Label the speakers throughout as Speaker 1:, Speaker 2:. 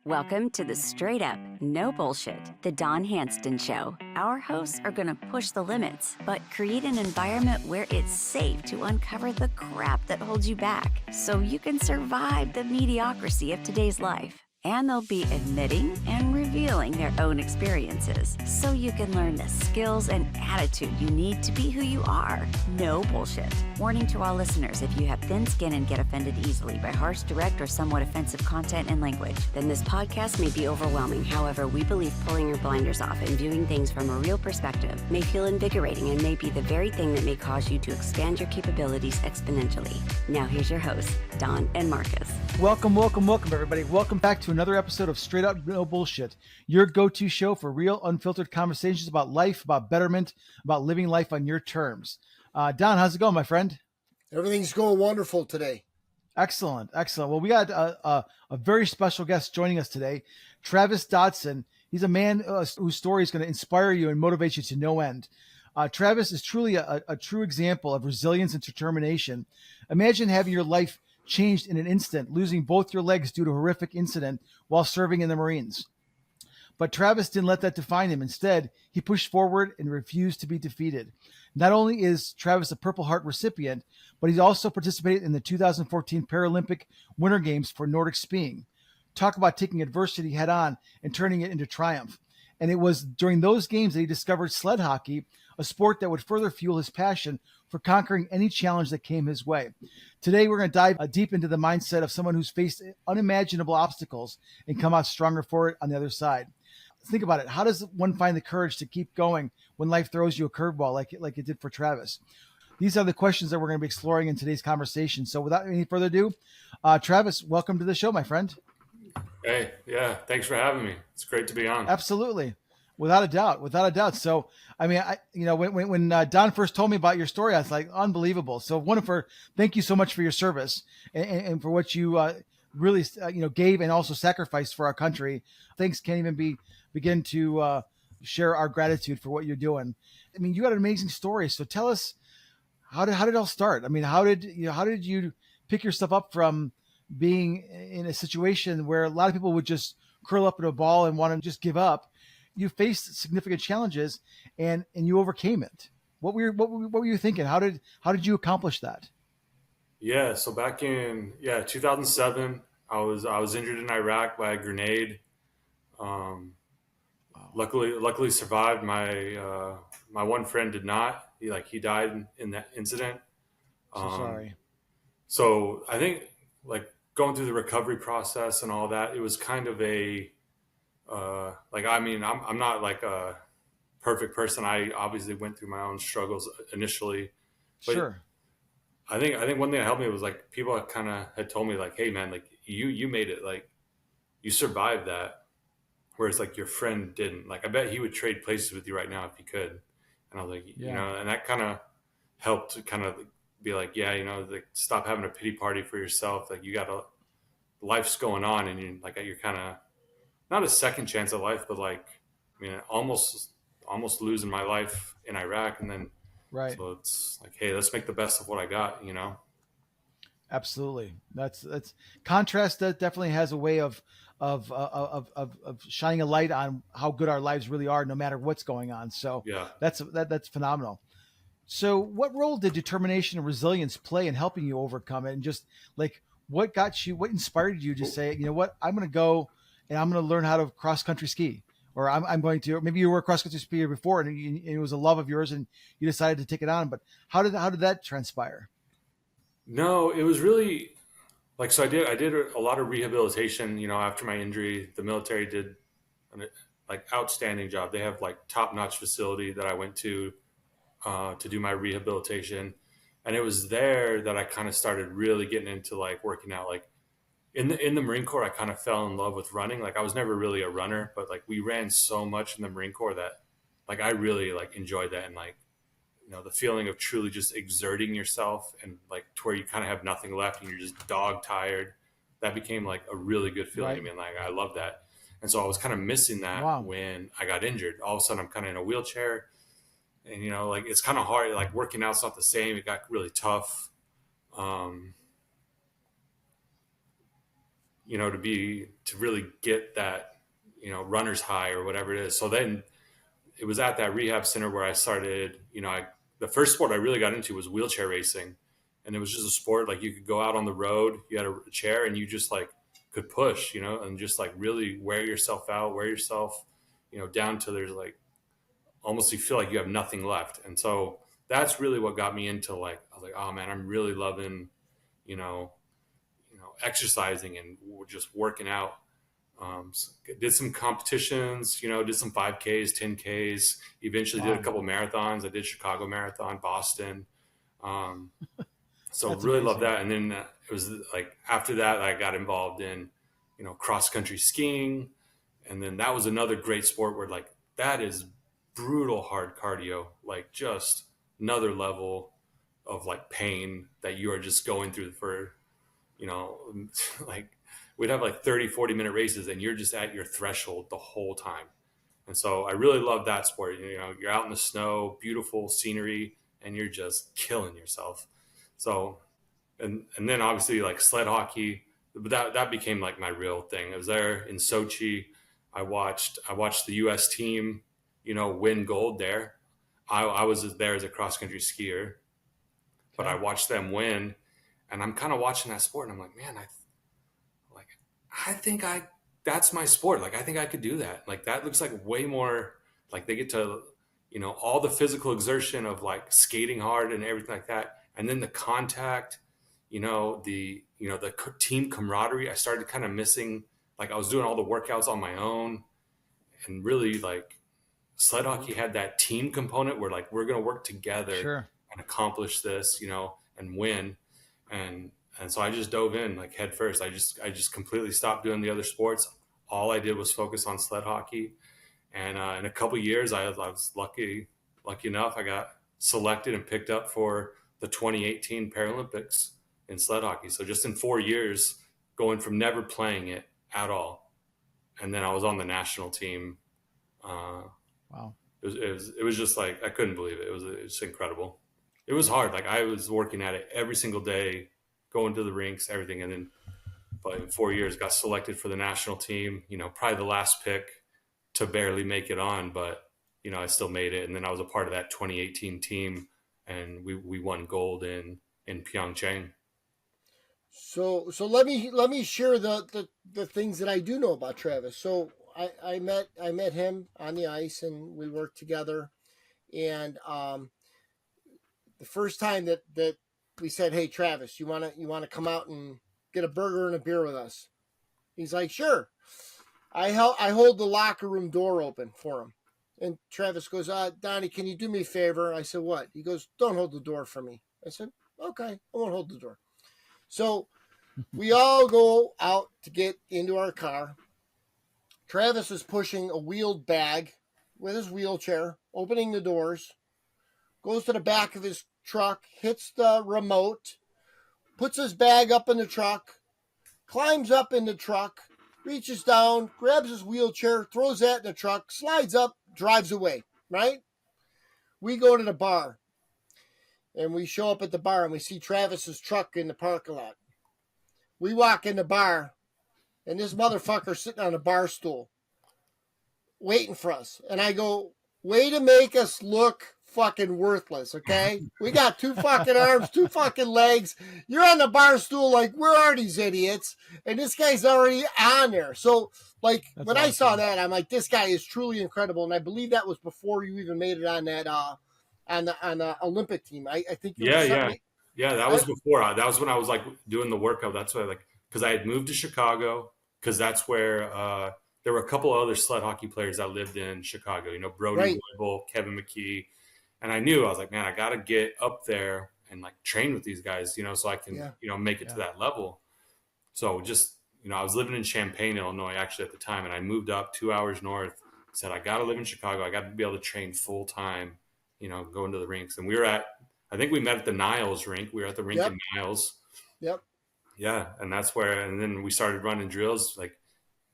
Speaker 1: Welcome to the straight up, no bullshit, the Don Handston Show. Our hosts are going to push the limits, but create an environment where it's safe to uncover the crap that holds you back so you can survive the mediocrity of today's life. And they'll be admitting and revealing their own experiences so you can learn the skills and attitude you need to be who you are. No bullshit. Warning to all listeners: if you have thin skin and get offended easily by harsh, direct, or somewhat offensive content and language, then this podcast may be overwhelming. However, we believe pulling your blinders off and viewing things from a real perspective may feel invigorating and may be the very thing that may cause you to expand your capabilities exponentially. Now here's your hosts, Don and Markus.
Speaker 2: Welcome, everybody. Welcome back to another episode of Straight Up No Bullshit, your go-to show for real, unfiltered conversations about life, about betterment, about living life on your terms. Don, how's it going, my friend?
Speaker 3: Everything's going wonderful today.
Speaker 2: Excellent. Well, we got a very special guest joining us today, Travis Dodson. He's a man whose story is going to inspire you and motivate you to no end. Travis is truly a true example of resilience and determination. Imagine having your life changed in an instant, losing both your legs due to a horrific incident while serving in the Marines. But Travis didn't let that define him. Instead, he pushed forward and refused to be defeated. Not only is Travis a Purple Heart recipient, but he's also participated in the 2014 Paralympic Winter Games for Nordic skiing. Talk about taking adversity head on and turning it into triumph. And it was during those games that he discovered sled hockey, a sport that would further fuel his passion for conquering any challenge that came his way. Today, we're going to dive deep into the mindset of someone who's faced unimaginable obstacles and come out stronger for it on the other side. Think about it. How does one find the courage to keep going when life throws you a curveball like it did for Travis? These are the questions that we're going to be exploring in today's conversation. So without any further ado, Travis, welcome to the show, my friend.
Speaker 4: Hey, yeah, thanks for having me. It's great to be on.
Speaker 2: Absolutely. Without a doubt. So, I mean, when Don first told me about your story, I was like, unbelievable. So thank you so much for your service and for what you really, gave and also sacrificed for our country. Thanks can't even begin to share our gratitude for what you're doing. I mean, you had an amazing story. So tell us, how did it all start? I mean, how did you pick yourself up from being in a situation where a lot of people would just curl up in a ball and want to just give up? You faced significant challenges and you overcame it. What were you thinking? How did you accomplish that?
Speaker 4: Yeah, so back in 2007, I was injured in Iraq by a grenade. Luckily survived. My one friend did not. He died in that incident.
Speaker 2: Sorry.
Speaker 4: So I think going through the recovery process and all that, it was kind of a I'm not like a perfect person. I obviously went through my own struggles initially. But
Speaker 2: sure.
Speaker 4: I think one thing that helped me was people kind of had told me hey man, you made it, you survived that. Whereas your friend didn't. I bet he would trade places with you right now if he could. And I was and that kind of helped to kind of be stop having a pity party for yourself. You got life's going on and you're kind of, not a second chance at life, but almost losing my life in Iraq. And then,
Speaker 2: right.
Speaker 4: So it's hey, let's make the best of what I got,
Speaker 2: Absolutely. That's contrast. That definitely has a way of shining a light on how good our lives really are, no matter what's going on. So
Speaker 4: yeah, that's
Speaker 2: phenomenal. So what role did determination and resilience play in helping you overcome it? And just what inspired you to say, you know what, I'm going to go and I'm going to learn how to cross country ski, or I'm going to, maybe you were a cross country skier before and it was a love of yours and you decided to take it on. But how did that transpire?
Speaker 4: No, it was really so I did a lot of rehabilitation, after my injury. The military did an outstanding job. They have top-notch facility that I went to do my rehabilitation. And it was there that I kind of started really getting into working out. In the Marine Corps, I kind of fell in love with running. I was never really a runner, but we ran so much in the Marine Corps that I really enjoyed that. And the feeling of truly just exerting yourself and to where you kind of have nothing left and you're just dog tired, that became a really good feeling to me. And I love that. And so I was kind of missing that.
Speaker 2: Wow.
Speaker 4: When I got injured. All of a sudden I'm kind of in a wheelchair and, it's kind of hard, working out's not the same. It got really tough. to really get that, runner's high or whatever it is. So then it was at that rehab center where I started, the first sport I really got into was wheelchair racing. And it was just a sport, like you could go out on the road, you had a chair and you just like could push, and just like really wear yourself, down to there's like, almost you feel like you have nothing left. And so that's really what got me into like, I was like, oh man, I'm really loving, you know, exercising and just working out. Did some competitions, did some 5Ks, 10Ks, eventually did a couple marathons. I did Chicago Marathon, Boston. So really loved that. And then it was like, after that, I got involved in, cross country skiing. And then that was another great sport where like, that is brutal hard cardio, like just another level of like pain that you are just going through for, like we'd have like 30-40 minute races and you're just at your threshold the whole time. And so I really love that sport. You're out in the snow, beautiful scenery, and you're just killing yourself. So, and then obviously like sled hockey, but that became like my real thing. I was there in Sochi. I watched the US team, win gold there. I was there as a cross country skier, but I watched them win, and I'm kind of watching that sport and I'm like, man, I think that's my sport. Like, I think I could do that. Like, that looks like way more like they get to, all the physical exertion of like skating hard and everything like that. And then the contact, the team camaraderie. I started kind of missing, like I was doing all the workouts on my own, and really like sled hockey had that team component where like, we're going to work together and accomplish this, and win. And so I just dove in like head first. I just completely stopped doing the other sports. All I did was focus on sled hockey. And in a couple of years, I was lucky enough. I got selected and picked up for the 2018 Paralympics in sled hockey. So just in 4 years, going from never playing it at all, and then I was on the national team.
Speaker 2: Wow!
Speaker 4: It was just like, I couldn't believe it. It was incredible. It was hard. Like I was working at it every single day, going to the rinks, everything. And then, but in 4 years, got selected for the national team. Probably the last pick to barely make it on, but I still made it. And then I was a part of that 2018 team, and we won gold in Pyeongchang.
Speaker 3: So let me share the things that I do know about Travis. So I met him on the ice and we worked together. And the first time that we said, "Hey Travis, you wanna come out and get a burger and a beer with us?" He's like, "Sure." I hold the locker room door open for him. And Travis goes, "Donnie, can you do me a favor?" I said, "What?" He goes, "Don't hold the door for me." I said, "Okay, I won't hold the door." So we all go out to get into our car. Travis is pushing a wheeled bag with his wheelchair, opening the doors, goes to the back of his truck, hits the remote, puts his bag up in the truck, climbs up in the truck, reaches down, grabs his wheelchair, throws that in the truck, slides up, drives away, right? We go to the bar, and we show up at the bar, and we see Travis's truck in the parking lot. We walk in the bar, and this motherfucker's sitting on a bar stool waiting for us. And I go, "Way to make us look fucking worthless, okay? We got 2 fucking arms, 2 fucking legs. You're on the bar stool like, where are these idiots?" And this guy's already on there. So, like, that's when awesome. I saw that, I'm like, this guy is truly incredible. And I believe that was before you even made it on that on the Olympic team. I think you
Speaker 4: Yeah, that was before. That was when I was like doing the workout. That's why, like, because I had moved to Chicago, because that's where there were a couple of other sled hockey players that lived in Chicago. Brody Weibel, Kevin McKee. And I knew, I was like, man, I got to get up there and like train with these guys, so I can, make it to that level. So just, I was living in Champaign, Illinois, actually at the time. And I moved up 2 hours north, said, I got to live in Chicago. I got to be able to train full time, going to the rinks. And I think we met at the Niles rink. We were at the rink in Niles.
Speaker 3: Yep.
Speaker 4: Yeah. And that's where, and then we started running drills, like,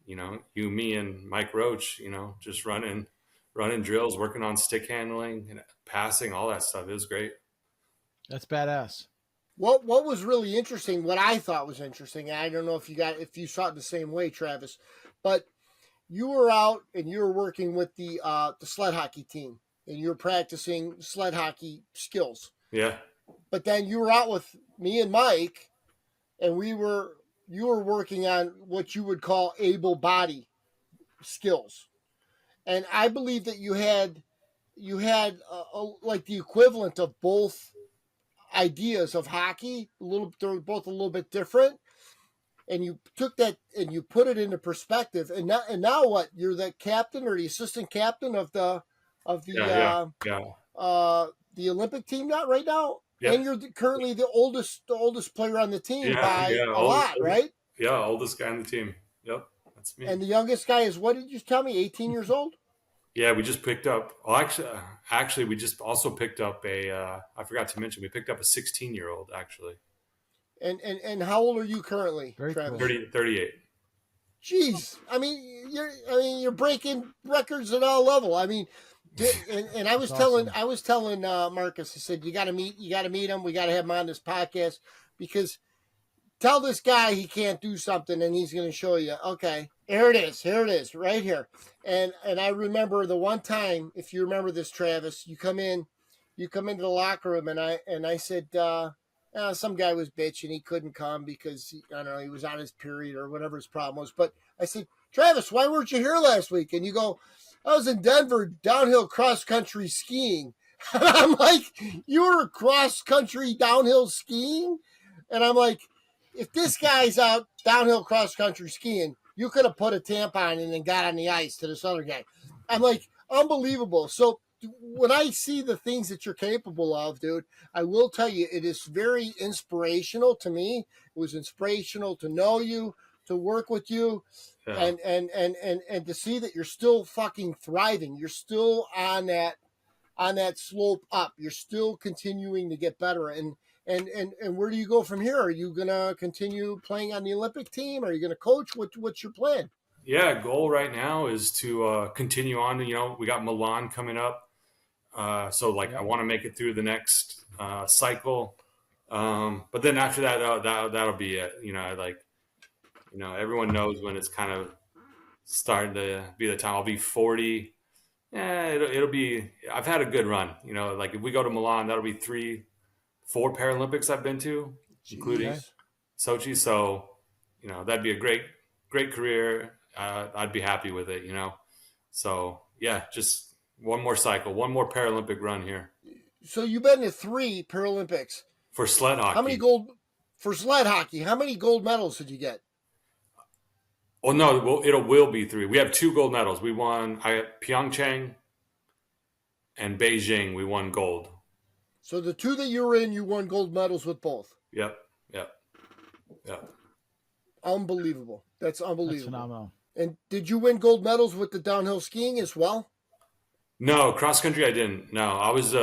Speaker 4: you, me, and Mike Roach, just running drills, working on stick handling and passing, all that stuff. It was great.
Speaker 2: That's badass.
Speaker 3: What was really interesting, what I thought was interesting, and I don't know if you saw it the same way, Travis, but you were out and you were working with the sled hockey team, and you were practicing sled hockey skills.
Speaker 4: Yeah.
Speaker 3: But then you were out with me and Mike, and you were working on what you would call able body skills. And I believe that you had like the equivalent of both ideas of hockey. They're both a little bit different, and you took that and you put it into perspective. And now what? You're the captain or the assistant captain of the the Olympic team, not right now.
Speaker 4: Yeah.
Speaker 3: And you're currently the oldest player on the team by a lot,
Speaker 4: oldest,
Speaker 3: right?
Speaker 4: Yeah, oldest guy on the team. Yep, that's me.
Speaker 3: And the youngest guy is, what did you tell me, 18 years old?
Speaker 4: Yeah, we just picked up. Well, actually, we just also picked up I forgot to mention, we picked up a 16-year-old actually.
Speaker 3: And how old are you currently,
Speaker 2: Very
Speaker 3: Travis?
Speaker 2: cool.
Speaker 4: 38.
Speaker 3: Jeez, I mean, you're breaking records at all level. I mean, and I was telling Markus, I said, you got to meet him. We got to have him on this podcast, because tell this guy he can't do something and he's going to show you. Okay, here it is, right here. And I remember the one time, if you remember this, Travis, you come into the locker room, and I said, some guy was bitching he couldn't come because I don't know, he was on his period or whatever his problem was. But I said, Travis, why weren't you here last week? And you go, I was in Denver downhill cross country skiing. And I'm like, you were cross country downhill skiing? And I'm like, if this guy's out downhill cross country skiing, you could have put a tampon in and got on the ice to this other guy. I'm like, unbelievable. So when I see the things that you're capable of, dude, I will tell you, it is very inspirational to me. It was inspirational to know you, to work with you, and to see that you're still fucking thriving. You're still on that slope up. You're still continuing to get better. And where do you go from here? Are you gonna continue playing on the Olympic team? Are you gonna coach? What's your plan?
Speaker 4: Yeah, goal right now is to continue on. You know, we got Milan coming up, so I want to make it through the next cycle. But then after that, that'll be it. Everyone knows when it's kind of starting to be the time. I'll be 40. Yeah, it'll be. I've had a good run. If we go to Milan, that'll be 4 Paralympics I've been to, including Sochi. So, that'd be a great career. I'd be happy with it, So, yeah, just one more cycle, one more Paralympic run here.
Speaker 3: So you've been to 3 Paralympics.
Speaker 4: For sled hockey.
Speaker 3: How many gold for sled hockey? How many gold medals did you get?
Speaker 4: Oh, no, it will be 3. We have 2 gold medals. We won Pyeongchang and Beijing. We won gold.
Speaker 3: So the 2 that you were in, you won gold medals with both.
Speaker 4: Yep.
Speaker 3: Unbelievable. That's unbelievable.
Speaker 2: That's phenomenal.
Speaker 3: And did you win gold medals with the downhill skiing as well?
Speaker 4: No, cross country I didn't. No, I was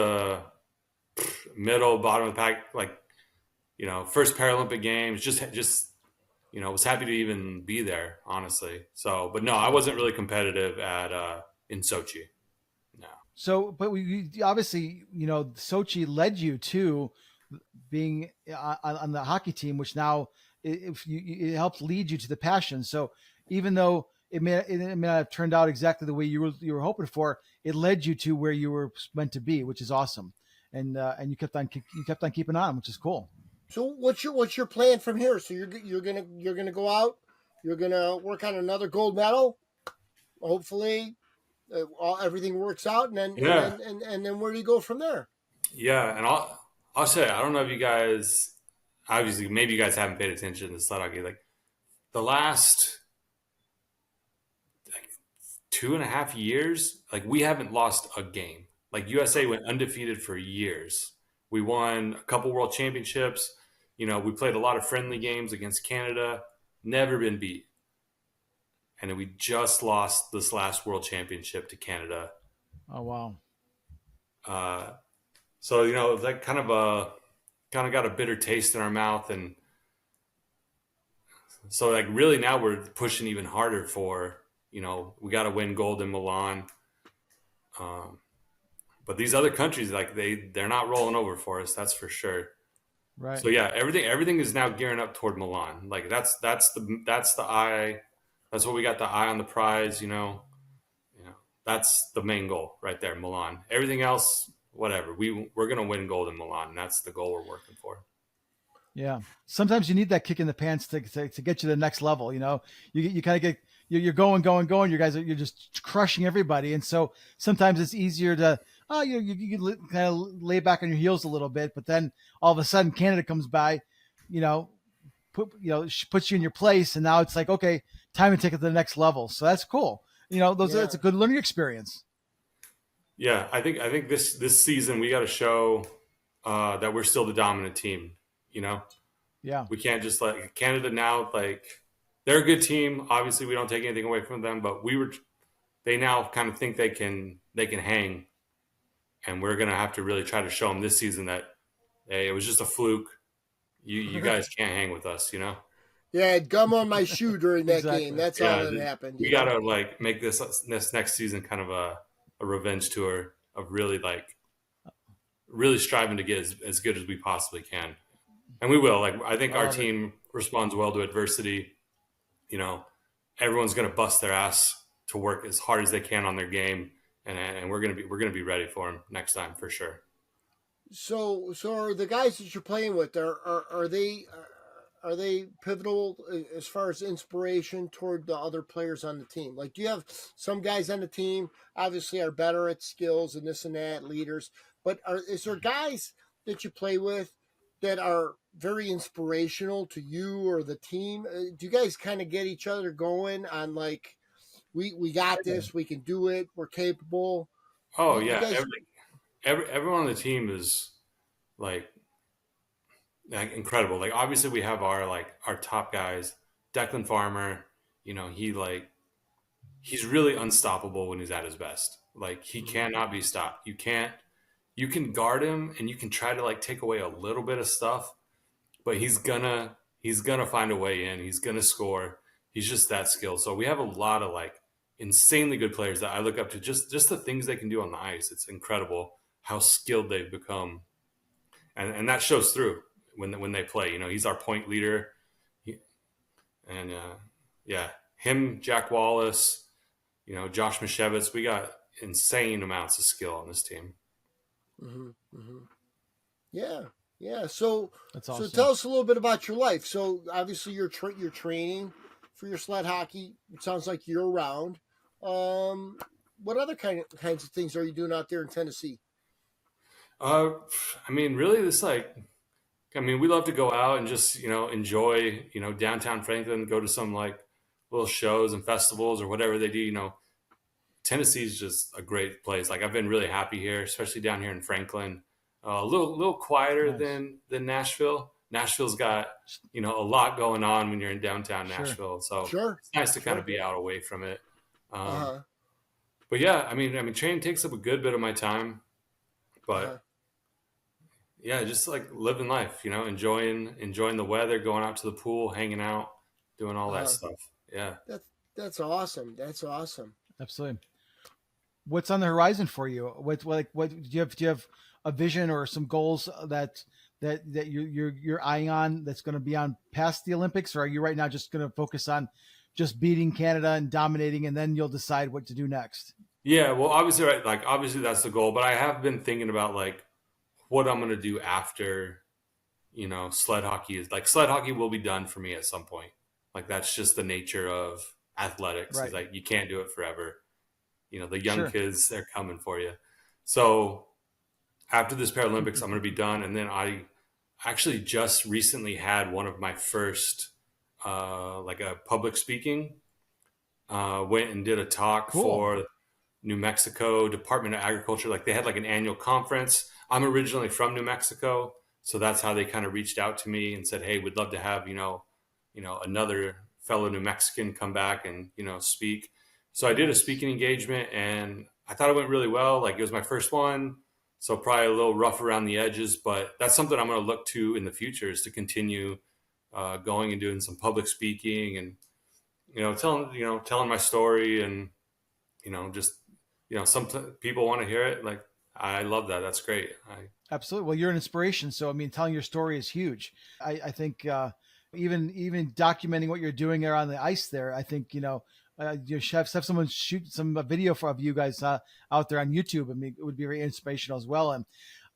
Speaker 4: middle, bottom of the pack. First Paralympic Games. Just was happy to even be there, honestly. So, but no, I wasn't really competitive in Sochi. No.
Speaker 2: So, but we obviously, Sochi led you to being on the hockey team, which now it helps lead you to the passion. So even though it may not have turned out exactly the way you were hoping for, it led you to where you were meant to be, which is awesome. And you kept on keeping on, which is cool. So
Speaker 3: what's your plan from here? So you're gonna go out, you're gonna work on another gold medal, hopefully. Everything works out, and then where do you go from there?
Speaker 4: Yeah, and I'll say, I don't know if you guys, obviously, maybe you guys haven't paid attention to sled hockey. The last 2.5 years, we haven't lost a game. USA went undefeated for years. We won a couple world championships. We played a lot of friendly games against Canada. Never been beat. And then we just lost this last world championship to Canada.
Speaker 2: Oh, wow.
Speaker 4: So, that kind of got a bitter taste in our mouth. And so really now we're pushing even harder for, we got to win gold in Milan. But these other countries, they're not rolling over for us. That's for sure.
Speaker 2: Right.
Speaker 4: So yeah, everything is now gearing up toward Milan. Like that's the eye. That's what we got, the eye on the prize. That's the main goal right there, Milan. Everything else, whatever. We're gonna win gold in Milan. And that's the goal we're working for.
Speaker 2: Yeah. Sometimes you need that kick in the pants to get you to the next level. You kind of get, you're going. You're just crushing everybody. And so sometimes it's easier to, you kind of lay back on your heels a little bit, but then all of a sudden Canada comes by, puts you in your place. And now it's like, okay, time to take it to the next level. So that's cool. It's a good learning experience.
Speaker 4: Yeah. I think this season we got to show that we're still the dominant team.
Speaker 2: Yeah.
Speaker 4: We can't just let Canada now, like, they're a good team. Obviously we don't take anything away from them, but they now kind of think they can hang, and we're going to have to really try to show them this season that, hey, it was just a fluke. You guys can't hang with us,
Speaker 3: Yeah, I had gum on my shoe during that
Speaker 2: Exactly.
Speaker 3: game. That's all that happened.
Speaker 4: We got to make this next season kind of a revenge tour of really striving to get as good as we possibly can. And we will. I think our team responds well to adversity. Everyone's going to bust their ass to work as hard as they can on their game, and we're going to be ready for them next time for sure.
Speaker 3: So are the guys that you're playing with, are they pivotal as far as inspiration toward the other players on the team? Like, do you have some guys on the team obviously are better at skills and this and that, leaders, but is there guys that you play with that are very inspirational to you or the team? Do you guys kind of get each other going on, like, we got this, we can do it, we're capable?
Speaker 4: Oh
Speaker 3: You
Speaker 4: yeah,
Speaker 3: guys...
Speaker 4: everyone on the team is incredible. Like, obviously we have our top guys. Declan Farmer, he's really unstoppable when he's at his best. Like, he cannot be stopped. You can guard him and you can try to take away a little bit of stuff, but he's gonna find a way in. He's gonna score. He's just that skilled. So we have a lot of insanely good players that I look up to. Just the things they can do on the ice. It's incredible how skilled they've become, and that shows through when they play. He's our point leader, him, Jack Wallace, Josh Mishevitz. We got insane amounts of skill on this team.
Speaker 3: Mm-hmm, mm-hmm. Yeah. So
Speaker 2: that's awesome.
Speaker 3: So tell us a little bit about your life. So obviously you're training for your sled hockey. It sounds like year round. What other kinds of things are you doing out there in Tennessee?
Speaker 4: Really, we love to go out and just enjoy downtown Franklin, go to some little shows and festivals or whatever they do. Tennessee is just a great place. I've been really happy here, especially down here in Franklin. A little quieter than Nashville. Nashville's got a lot going on when you're in downtown Nashville. So it's nice to kind of be out away from it. But yeah, training takes up a good bit of my time. But yeah, just living life. Enjoying the weather, going out to the pool, hanging out, doing all that stuff. Yeah,
Speaker 3: that's awesome. That's awesome.
Speaker 2: Absolutely. What's on the horizon for you? What do you have a vision or some goals that you're eyeing on that's going to be on past the Olympics, or are you right now just going to focus on just beating Canada and dominating, and then you'll decide what to do next?
Speaker 4: Yeah, well, obviously, right, obviously that's the goal, but I have been thinking about what I'm going to do after, sled hockey is sled hockey will be done for me at some point. That's just the nature of athletics.
Speaker 2: Right.
Speaker 4: Is you can't do it forever. The young kids, they're coming for you. So after this Paralympics, I'm going to be done. And then I actually just recently had one of my first, a public speaking, went and did a talk for New Mexico Department of Agriculture. They had an annual conference. I'm originally from New Mexico. So that's how they kind of reached out to me and said, hey, we'd love to have, another fellow New Mexican come back and, speak. So I did a speaking engagement and I thought it went really well. It was my first one. So probably a little rough around the edges, but that's something I'm going to look to in the future, is to continue going and doing some public speaking and, telling my story and, some people want to hear it. I love that. That's great.
Speaker 2: Absolutely. Well, you're an inspiration. So, I mean, telling your story is huge. I think even documenting what you're doing there on the ice there, I think, your chefs have someone shoot some video of you guys out there on YouTube. I mean, it would be very inspirational as well. And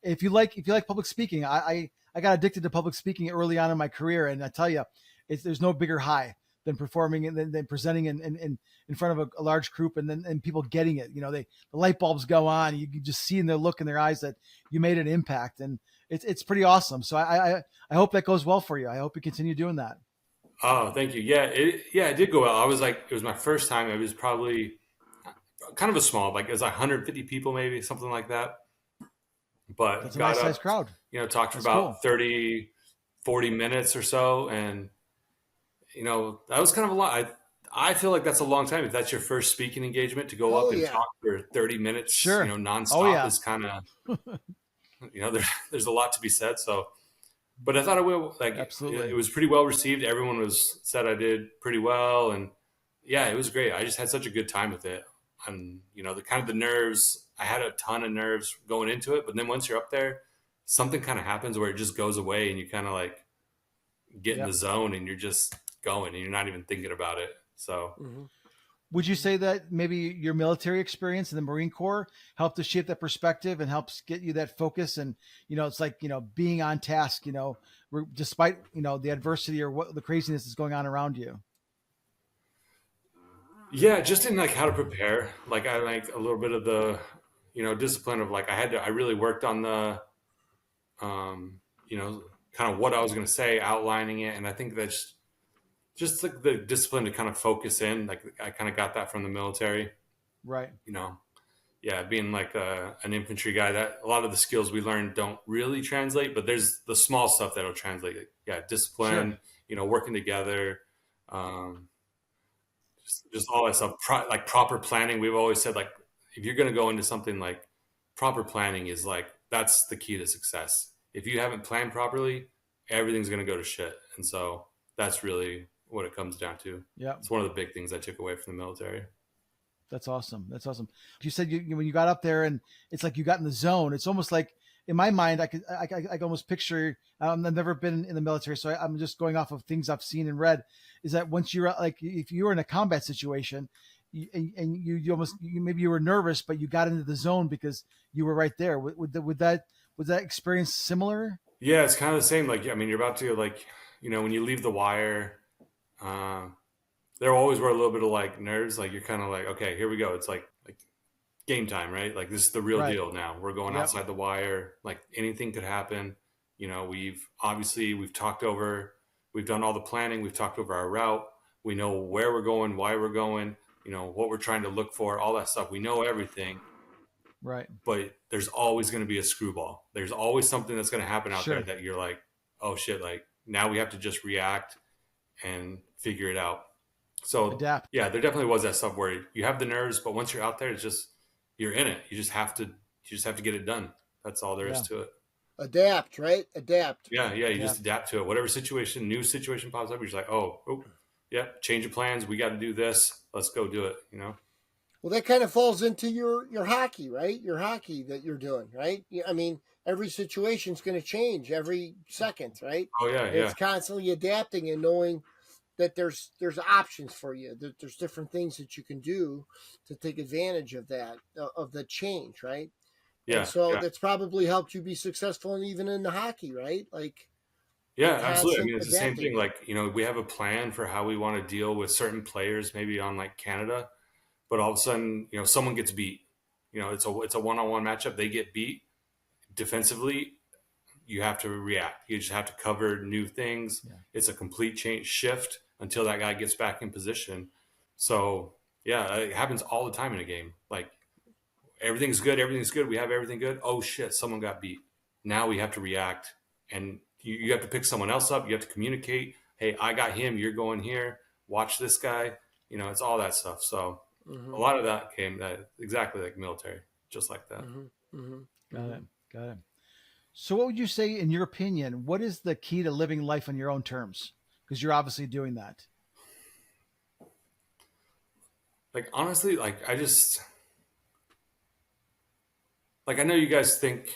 Speaker 2: if you like public speaking, I got addicted to public speaking early on in my career. And I tell you, there's no bigger high than performing and then presenting in front of a large group and people getting it. The light bulbs go on. You can just see in the look in their eyes that you made an impact, and it's pretty awesome. So I hope that goes well for you. I hope you continue doing that.
Speaker 4: Oh, thank you. Yeah, it did go well. I was like, it was my first time. It was probably kind of a small, like it was 150 people, maybe something like that. But
Speaker 2: that's a nice sized crowd.
Speaker 4: Talked for about 30, 40 minutes or so, and that was kind of a lot. I feel like that's a long time. If that's your first speaking engagement, to go up and talk for 30 minutes,
Speaker 2: sure,
Speaker 4: nonstop is kind of, there's a lot to be said. So, but I thought
Speaker 2: absolutely.
Speaker 4: It was pretty well received. Everyone said I did pretty well, and yeah, it was great. I just had such a good time with it. And the nerves. I had a ton of nerves going into it, but then once you're up there, something kind of happens where it just goes away, and you kind of like get in the zone, and you're just going, and you're not even thinking about it. So
Speaker 2: would you say that maybe your military experience in the Marine Corps helped to shape that perspective and helps get you that focus? And it's like being on task, despite the adversity or what the craziness is going on around you.
Speaker 4: Yeah, just in like how to prepare. Like I like a little bit of the discipline of like I really worked on the kind of what I was going to say, outlining it, and I think that's just like the discipline to kind of focus in. Like I kind of got that from the military.
Speaker 2: Right.
Speaker 4: Yeah, being like an infantry guy, that a lot of the skills we learned don't really translate, but there's the small stuff that'll translate. Yeah, discipline, sure. Working together, just all that stuff. Like proper planning. We've always said, like, if you're going to go into something, like proper planning is like, that's the key to success. If you haven't planned properly, everything's going to go to shit. And so that's really what it comes down to.
Speaker 2: Yeah.
Speaker 4: It's one of the big things I took away from the military.
Speaker 2: That's awesome. That's awesome. You said when you got up there and it's like you got in the zone, it's almost like in my mind, I could almost picture, I've never been in the military, so I'm just going off of things I've seen and read, is that once you're like, if you were in a combat situation and you almost, maybe you were nervous, but you got into the zone because you were right there. Was that experience similar?
Speaker 4: Yeah, it's kind of the same. Like, I mean, you're about to like, when you leave the wire, there always were a little bit of like nerves. Like you're kind of like, okay, here we go. It's like game time, right? Like this is the real deal now. We're going outside the wire. Like anything could happen. We've talked over, we've done all the planning. We've talked over our route. We know where we're going, why we're going, what we're trying to look for, all that stuff. We know everything.
Speaker 2: Right.
Speaker 4: But there's always going to be a screwball. There's always something that's going to happen out there that you're like, oh shit, like now we have to just react and figure it out. So
Speaker 2: adapt.
Speaker 4: Yeah, there definitely was that stuff where you have the nerves, but once you're out there, it's just, you're in it. You just have to get it done. That's all there is to it.
Speaker 3: Adapt, right? Adapt.
Speaker 4: Yeah. You just adapt to it. Whatever new situation pops up, you're just like, oh, yeah, change of plans. We got to do this. Let's go do it.
Speaker 3: Well, that kind of falls into your hockey, right? Your hockey that you're doing, right? I mean, every situation's going to change every second, right?
Speaker 4: Oh yeah,
Speaker 3: It's constantly adapting and knowing that there's options for you. That there's different things that you can do to take advantage of that, of the change, right?
Speaker 4: Yeah.
Speaker 3: And so that's probably helped you be successful even in the hockey, right? Like.
Speaker 4: Yeah, absolutely. I mean, it's the same thing. Like, we have a plan for how we want to deal with certain players, maybe on like Canada, but all of a sudden, someone gets beat. It's a one-on-one matchup. They get beat defensively. You have to react. You just have to cover new things. Yeah. It's a complete shift until that guy gets back in position. So yeah, it happens all the time in a game. Like everything's good. We have everything good. Oh shit, someone got beat. Now we have to react, and you have to pick someone else up. You have to communicate. Hey, I got him. You're going here. Watch this guy. It's all that stuff. So a lot of that came exactly like military, just like that.
Speaker 2: Got it. So what would you say, in your opinion, what is the key to living life on your own terms? Because you're obviously doing that.
Speaker 4: Like, honestly, like like, I know you guys think,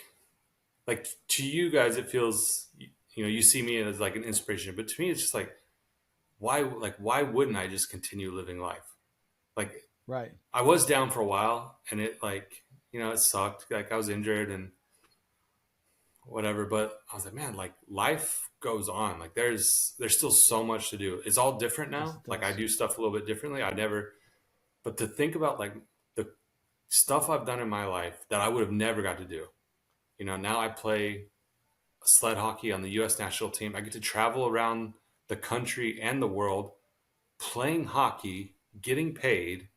Speaker 4: like, to you guys, it feels, you see me as like an inspiration, but to me, it's just why wouldn't I just continue living life? Like,
Speaker 2: Right.
Speaker 4: I was down for a while, and it, like, it sucked. Like, I was injured and whatever, but I was like, man, like, life goes on. Like, there's still so much to do. It's all different
Speaker 2: Yes,
Speaker 4: now.
Speaker 2: it
Speaker 4: Like, I
Speaker 2: does.
Speaker 4: do stuff a little bit differently. But to think about, like, the stuff I've done in my life that I would have never got to do. Now I play sled hockey on the U.S. national team. I get to travel around the country and the world playing hockey, getting paid.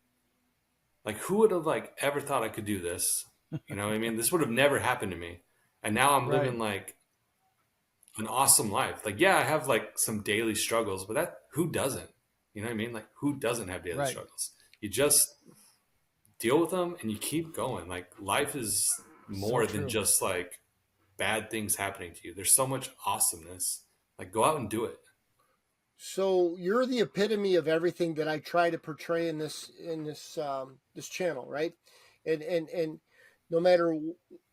Speaker 4: Like, who would have, like, ever thought I could do this? You know what I mean? This would have never happened to me. And now I'm
Speaker 2: Right.
Speaker 4: living, like, an awesome life. Like, yeah, I have, like, some daily struggles, but who doesn't? You know what I mean? Like, who doesn't have daily
Speaker 2: Right.
Speaker 4: struggles? You just deal with them and you keep going. Like, life is
Speaker 2: So
Speaker 4: more than
Speaker 2: true.
Speaker 4: just, like, bad things happening to you. There's so much awesomeness. Like, go out and do it.
Speaker 3: So you're the epitome of everything that I try to portray in this channel, right? And no matter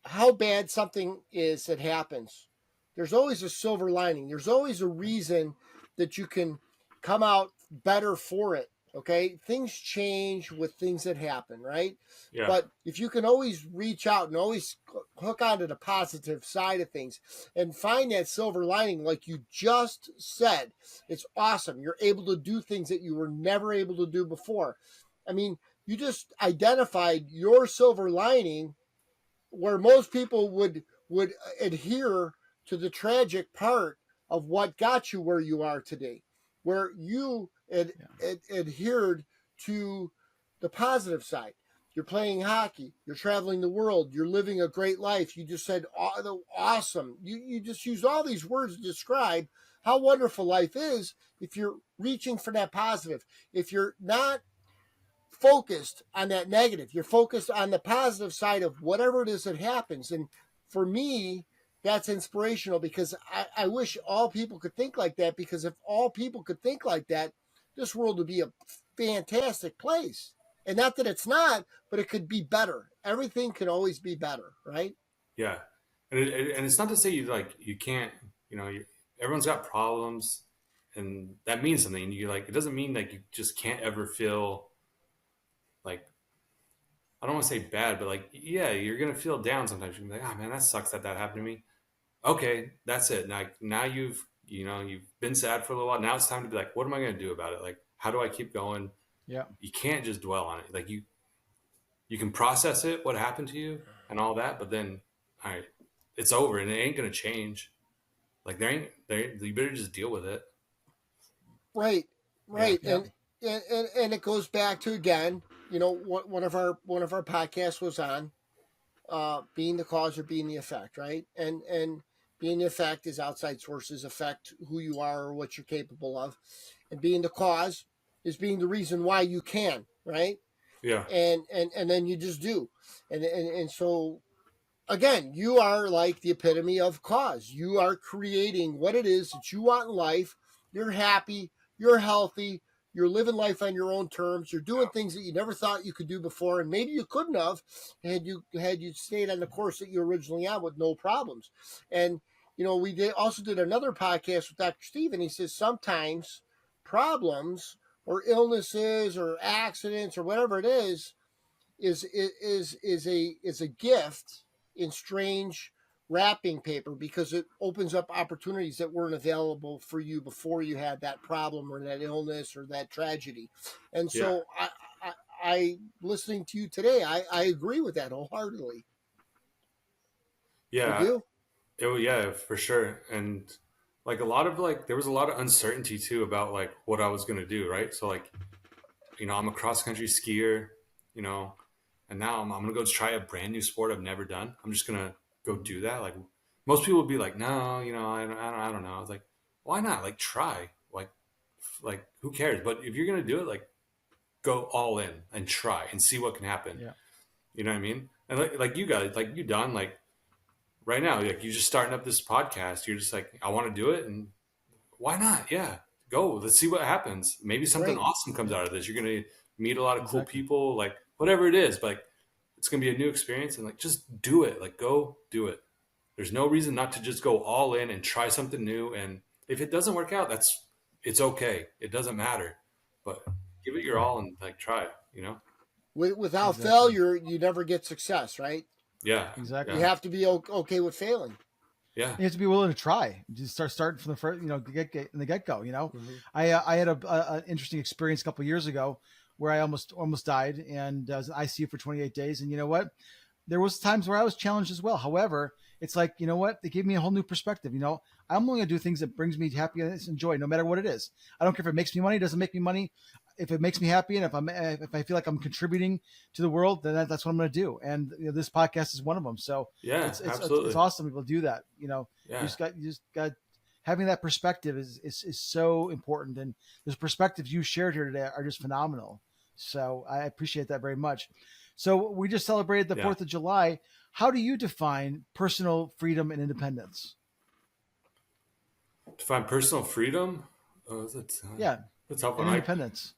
Speaker 3: how bad something is that happens, there's always a silver lining. There's always a reason that you can come out better for it. Okay, things change with things that happen, right?
Speaker 4: Yeah.
Speaker 3: But if you can always reach out and always hook onto the positive side of things and find that silver lining, like you just said, it's awesome. You're able to do things that you were never able to do before. I mean, you just identified your silver lining where most people would adhere to the tragic part of what got you where you are today, where you adhered to the positive side. You're playing hockey, you're traveling the world, you're living a great life. You just said awesome. You just used all these words to describe how wonderful life is if you're reaching for that positive. If you're not focused on that negative, you're focused on the positive side of whatever it is that happens. And for me, that's inspirational because I wish all people could think like that, because if all people could think like that, this world would be a fantastic place. And not that it's not, but it could be better. Everything can always be better, right?
Speaker 4: Yeah. And it's not to say you can't, everyone's got problems, and that means something. It doesn't mean like you just can't ever feel like, I don't want to say bad, but like, yeah, you're going to feel down sometimes. You're like, oh man, that sucks that happened to me. Okay. That's it. Now you've been sad for a little while. Now it's time to be like, what am I going to do about it? Like, how do I keep going?
Speaker 2: Yeah.
Speaker 4: You can't just dwell on it. Like, you can process it, what happened to you and all that, but then, all right, it's over and it ain't going to change. Like, you better just deal with it.
Speaker 3: Right. Right.
Speaker 2: Yeah.
Speaker 3: And it goes back to, again, one of our podcasts was on being the cause or being the effect, right? And being the effect is outside sources affect who you are or what you're capable of, and being the cause is being the reason why you can, right?
Speaker 4: Yeah.
Speaker 3: And then you just do, and so again, you are like the epitome of cause. You are creating what it is that you want in life. You're happy, you're healthy, you're living life on your own terms. You're doing things that you never thought you could do before, and maybe you couldn't have had you stayed on the course that you originally on with no problems. And we also did another podcast with Dr. Steve, and he says sometimes problems or illnesses or accidents or whatever it is a gift in strange wrapping paper, because it opens up opportunities that weren't available for you before you had that problem or that illness or that tragedy. And so I listening to you today, I agree with that wholeheartedly.
Speaker 4: Yeah.
Speaker 3: You do?
Speaker 4: Yeah, for sure. And like there was a lot of uncertainty too about like what I was going to do. Right. So like, I'm a cross country skier, and now I'm going to go try a brand new sport I've never done. I'm just going to go do that. Like, most people would be like, no, I don't know. I was like, why not? Like, try. Like who cares? But if you're going to do it, like, go all in and try and see what can happen.
Speaker 2: Yeah.
Speaker 4: You know what I mean? And like you guys, like you Don, like right now, like you're just starting up this podcast. You're just like, I want to do it, and why not? Yeah, go. Let's see what happens. Maybe something awesome comes out of this. You're gonna meet a lot of cool people, like whatever it is. But like, it's going to be a new experience, and like, just do it. Like, go do it. There's no reason not to just go all in and try something new. And if it doesn't work out, it's okay. It doesn't matter, but give it your all and like try it, you know?
Speaker 3: Without failure, you never get success, right?
Speaker 4: Yeah.
Speaker 2: Exactly.
Speaker 3: You have to be okay with failing.
Speaker 4: Yeah.
Speaker 2: You have to be willing to try. Just starting from the first, in the get go.
Speaker 3: Mm-hmm.
Speaker 2: I had an interesting experience a couple of years ago where I almost died, and I was in ICU for 28 days. And you know what? There was times where I was challenged as well. However, it's like, you know what? They gave me a whole new perspective. I'm only gonna do things that brings me happiness and joy, no matter what it is. I don't care if it makes me money, doesn't make me money. If it makes me happy, and if I feel like I'm contributing to the world, then that's what I'm going to do. And this podcast is one of them. So
Speaker 4: yeah,
Speaker 2: it's awesome people do that.
Speaker 4: Yeah.
Speaker 2: You just got having that perspective is so important. And those perspectives you shared here today are just phenomenal. So I appreciate that very much. So we just celebrated the 4th of July. How do you define personal freedom and independence?
Speaker 4: Define personal freedom? Oh, that's a tough one.
Speaker 2: Independence.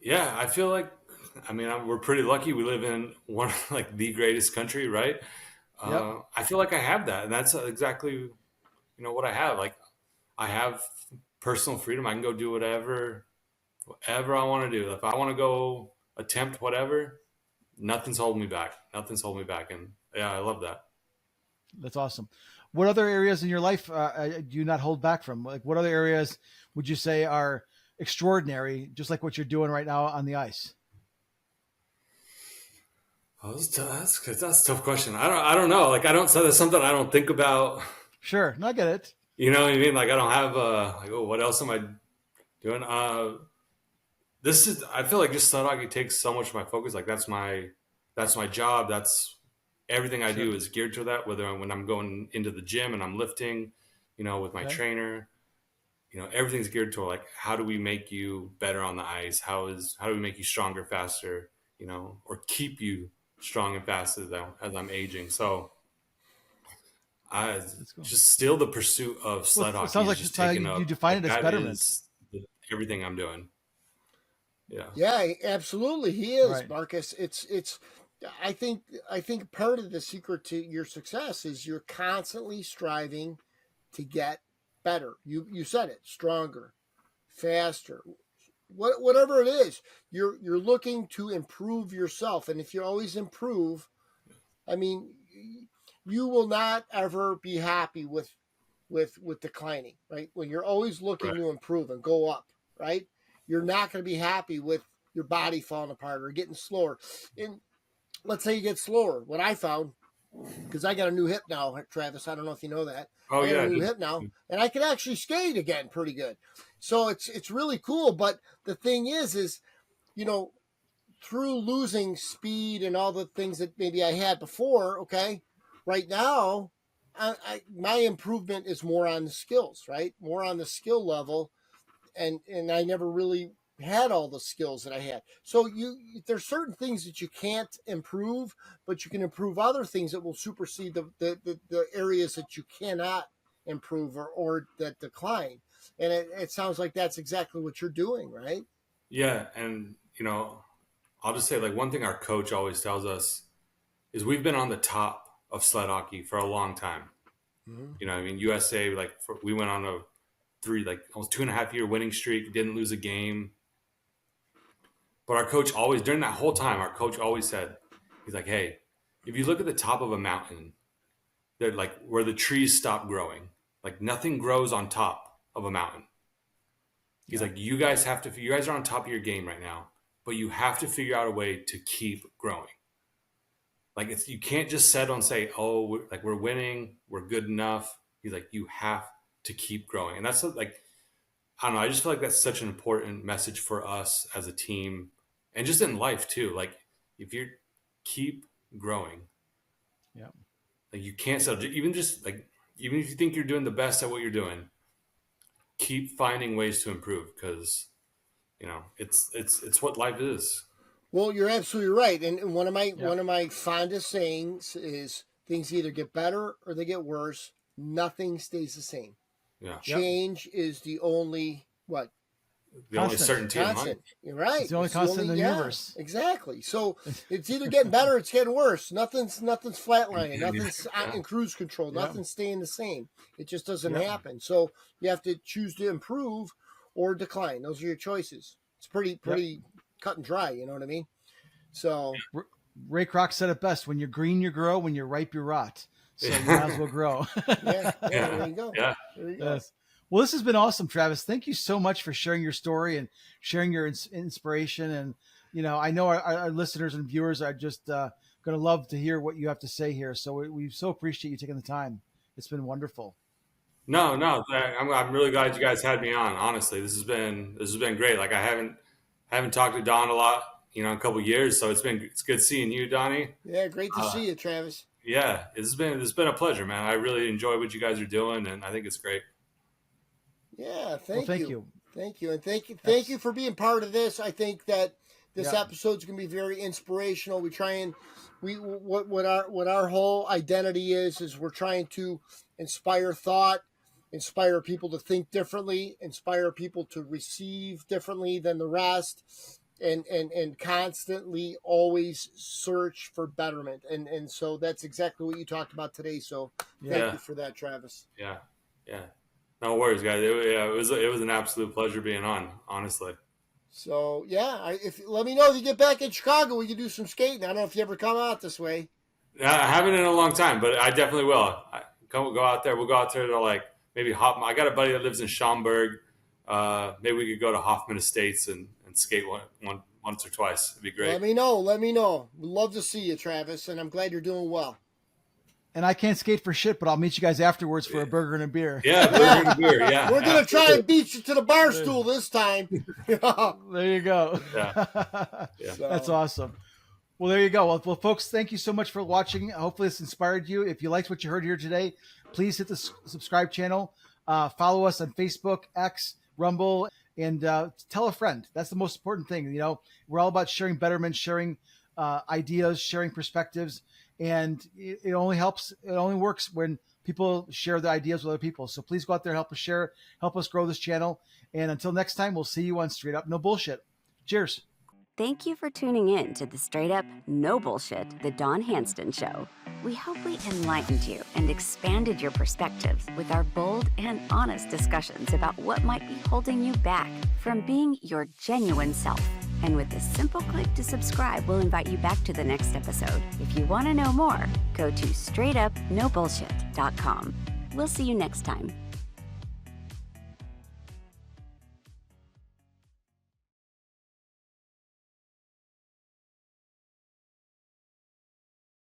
Speaker 4: Yeah, I feel like, we're pretty lucky. We live in one of like the greatest country, right?
Speaker 2: Yep.
Speaker 4: I feel like I have that, and that's exactly, what I have. Like, I have personal freedom. I can go do whatever I want to do. If I want to go attempt whatever, nothing's holding me back. And yeah, I love that.
Speaker 2: That's awesome. What other areas in your life do you not hold back from? Like, what other areas would you say are extraordinary, just like what you're doing right now on the ice?
Speaker 4: Oh, that's a tough question. I don't know. Like, that's something I don't think about.
Speaker 2: Sure. No, I get it.
Speaker 4: You know what I mean? Like, I don't have what else am I doing? I feel like just sled hockey takes so much of my focus. Like, that's my job. That's everything I do is geared to that. Whether when I'm going into the gym and I'm lifting, with my trainer, everything's geared to like, how do we make you better on the ice? How do we make you stronger, faster, or keep you strong and fast as I'm aging. So just still the pursuit of sled hockey.
Speaker 2: It sounds like you define it as betterment.
Speaker 4: Everything I'm doing. Yeah.
Speaker 3: Yeah, absolutely. He is,
Speaker 2: right.
Speaker 3: Markus. It's I think part of the secret to your success is you're constantly striving to get better. You said it, stronger, faster, whatever it is. You're looking to improve yourself, and if you always improve, you will not ever be happy with declining, right? When you're always looking to improve and go up, right? You're not going to be happy with your body falling apart or getting slower. And let's say you get slower. What I found, because I got a new hip now, Travis, I don't know if you know that.
Speaker 4: Oh,
Speaker 3: I got a new hip now, and I can actually skate again pretty good. So it's really cool. But the thing is, through losing speed and all the things that maybe I had before, okay, right now, my improvement is more on the skills, right? More on the skill level. And I never really had all the skills that I had. So there's certain things that you can't improve, but you can improve other things that will supersede the areas that you cannot improve or that decline. And it sounds like that's exactly what you're doing, right?
Speaker 4: Yeah. And, I'll just say, like, one thing our coach always tells us is we've been on the top of sled hockey for a long time. Mm-hmm. USA, we went on a almost 2.5 year winning streak, didn't lose a game. But our coach always, during that whole time, said, he's like, hey, if you look at the top of a mountain, they're like where the trees stop growing, like nothing grows on top of a mountain. He's like, you guys are on top of your game right now, but you have to figure out a way to keep growing. Like, you can't just settle and say, oh, we're winning, we're good enough. He's like, you have to keep growing. And that's like, I don't know, I just feel like that's such an important message for us as a team and just in life too. Like, if you keep growing, like, you can't settle. Even if you think you're doing the best at what you're doing, keep finding ways to improve, because it's what life is.
Speaker 3: Well, you're absolutely right. And one of my fondest sayings is things either get better or they get worse. Nothing stays the same.
Speaker 4: Yeah.
Speaker 3: Change is the only
Speaker 4: the only
Speaker 2: Constant.
Speaker 4: certainty in life.
Speaker 3: Constant. You're right.
Speaker 2: It's the only constant in the universe.
Speaker 3: Exactly. So it's either getting better or it's getting worse. Nothing's flatlining. Nothing's in cruise control. Nothing's staying the same. It just doesn't happen. So you have to choose to improve or decline. Those are your choices. It's pretty cut and dry. You know what I mean? So
Speaker 2: Ray Kroc said it best: when you're green, you grow; when you're ripe, you rot. So you might as well grow.
Speaker 3: There you go.
Speaker 4: Yeah.
Speaker 3: There you go.
Speaker 2: Yes. Well, this has been awesome, Travis. Thank you so much for sharing your story and sharing your inspiration. And, you know, I know our listeners and viewers are just going to love to hear what you have to say here. So we so appreciate you taking the time. It's been wonderful.
Speaker 4: No, I'm really glad you guys had me on. Honestly, this has been great. Like I haven't talked to Don a lot, in a couple of years. So it's good seeing you, Donnie.
Speaker 3: Yeah. Great to see you, Travis.
Speaker 4: Yeah, it's been a pleasure, man. I really enjoy what you guys are doing, and I think it's great.
Speaker 3: Yeah,
Speaker 2: Thank you.
Speaker 3: Thank you. And thank you for being part of this. I think that this episode's going to be very inspirational. What our whole identity is we're trying to inspire thought, inspire people to think differently, inspire people to receive differently than the rest, and constantly always search for betterment. And so that's exactly what you talked about today. So thank you for that, Travis.
Speaker 4: Yeah. No worries, guys. It was an absolute pleasure being on, honestly.
Speaker 3: So let me know if you get back in Chicago. We can do some skating. I don't know if you ever come out this way.
Speaker 4: I haven't in a long time, but I definitely will. Go out there. We'll go out there to maybe Hoffman. I got a buddy that lives in Schaumburg. Maybe we could go to Hoffman Estates and skate once or twice. It'd be great.
Speaker 3: Let me know. We'd love to see you, Travis, and I'm glad you're doing well.
Speaker 2: And I can't skate for shit, but I'll meet you guys afterwards for a burger and a beer.
Speaker 4: Yeah, burger and a beer. Yeah,
Speaker 3: we're gonna try and beat you to the bar stool this time.
Speaker 2: There you go.
Speaker 4: Yeah.
Speaker 2: That's awesome. Well, there you go. Well, folks, thank you so much for watching. Hopefully this inspired you. If you liked what you heard here today, please hit the subscribe channel. Follow us on Facebook, X, Rumble, and tell a friend. That's the most important thing. We're all about sharing betterment, sharing ideas, sharing perspectives. And it only works when people share their ideas with other people. So please go out there and help us grow this channel. And until next time, we'll see you on Straight Up No Bullshit. Cheers.
Speaker 1: Thank you for tuning in to the Straight Up No Bullshit, the Don Handston Show. We hope we enlightened you and expanded your perspectives with our bold and honest discussions about what might be holding you back from being your genuine self. And with a simple click to subscribe, we'll invite you back to the next episode. If you want to know more, go to straightupnobullshit.com. We'll see you next time.